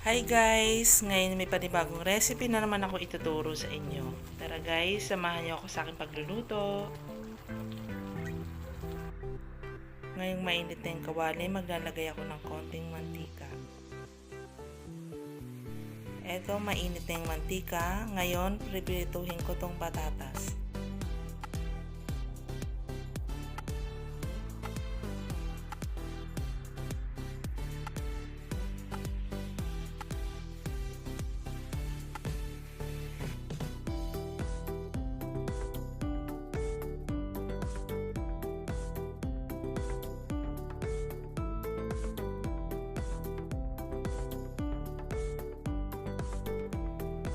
Hi guys! Ngayon may panibagong recipe na naman ako ituturo sa inyo. Tara guys, samahan niyo ako sa aking pagluluto. Ngayong mainit na yung kawali, maglalagay ako ng konting mantika. Eto, mainit na yung mantika. Ngayon, pripirituhin ko tong patatas.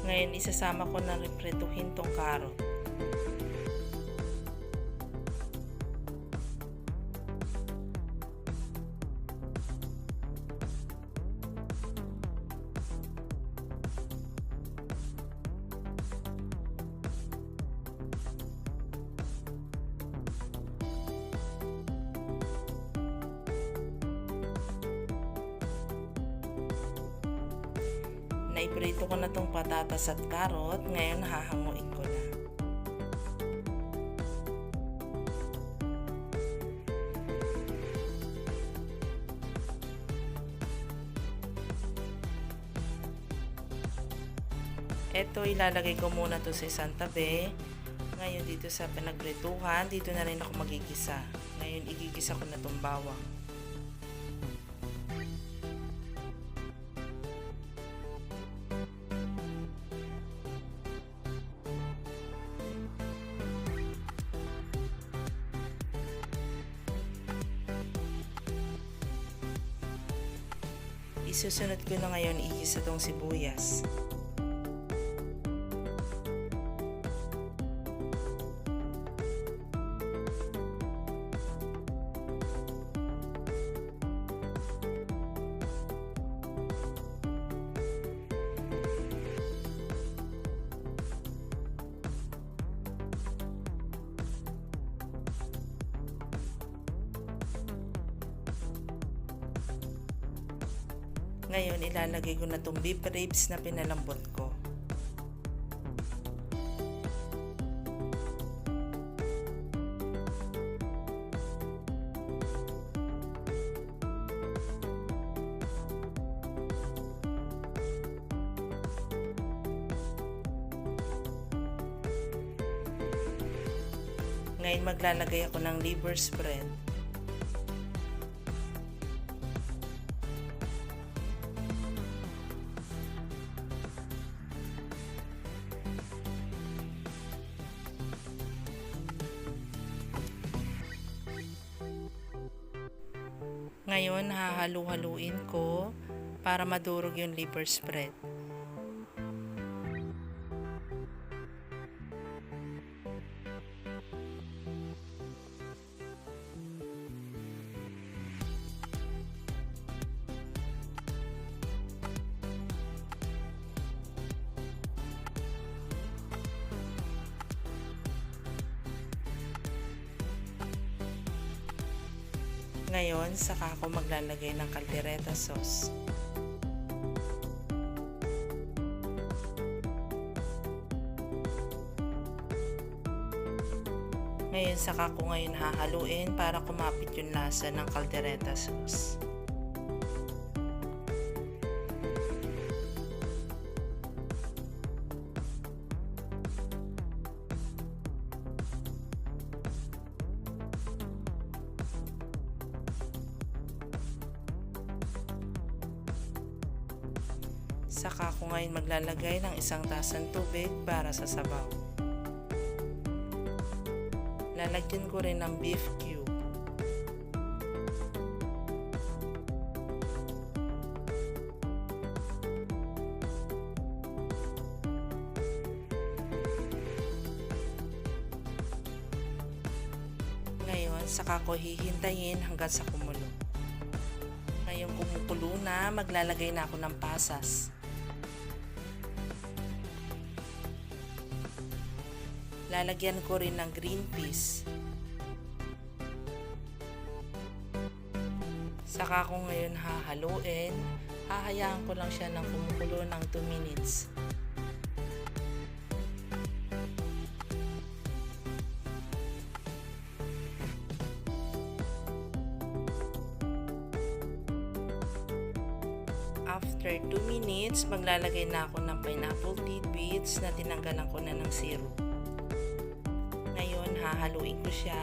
Ngayon, isasama ko na riprituhin tong carrot. Naiprito ko na tong patatas at carrot, ngayon hahanguin ko na. Ito, ilalagay ko muna to sa isang tabi. Ngayon dito sa pinagprituhan, dito na rin ako magigisa. Ngayon igigisa ko na tong bawang. Isusunod ko na ngayon igisa tong sibuyas. Ngayon, ilalagay ko na itong beef ribs na pinalambot ko. Ngayon, maglalagay ako ng liver spread. Ngayon, hahalu-haluin ko para madurog yung liver spread. Ngayon, saka ako maglalagay ng caldereta sauce. Ngayon, saka ko ngayon hahaluin para kumapit yung lasa ng caldereta sauce. Saka ako ngayon maglalagay ng 1 tasang tubig para sa sabaw. Lalagyan ko rin ng beef cube. Ngayon, saka ko hihintayin hanggang sa kumulo. Ngayon kumukulo na, maglalagay na ako ng pasas. Lalagyan ko rin ng green peas. Saka ko ngayon hahaluin Hahayaan ko lang siya ng kumukulo ng 2 minutes. After 2 minutes, maglalagay na ako ng pineapple tidbits na tinanggalan ko na ng syrup. Ngayon, hahaluin ko siya.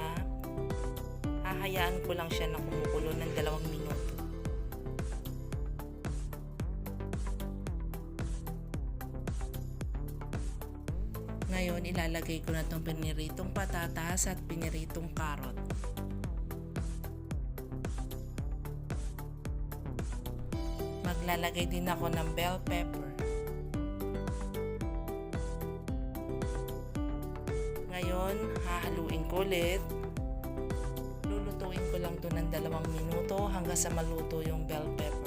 Hahayaan ko lang siya na kumukulo ng 2 minuto. Ngayon, ilalagay ko na itong piniritong patatas at piniritong karot. Maglalagay din ako ng bell pepper. Ngayon, hahaluin ko ulit. Lulutuin ko lang ito ng 2 minuto hanggang sa maluto yung bell pepper.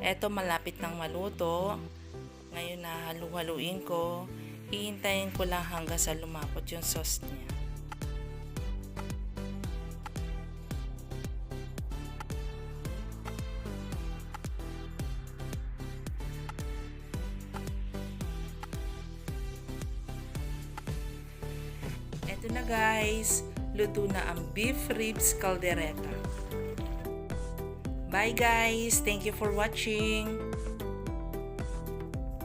Eto, malapit nang maluto. Ngayon hahalu-haluin ko. Hihintayin ko lang hanggang sa lumapot yung sauce niya. Eto na guys, luto na ang beef ribs caldereta. Bye guys! Thank you for watching!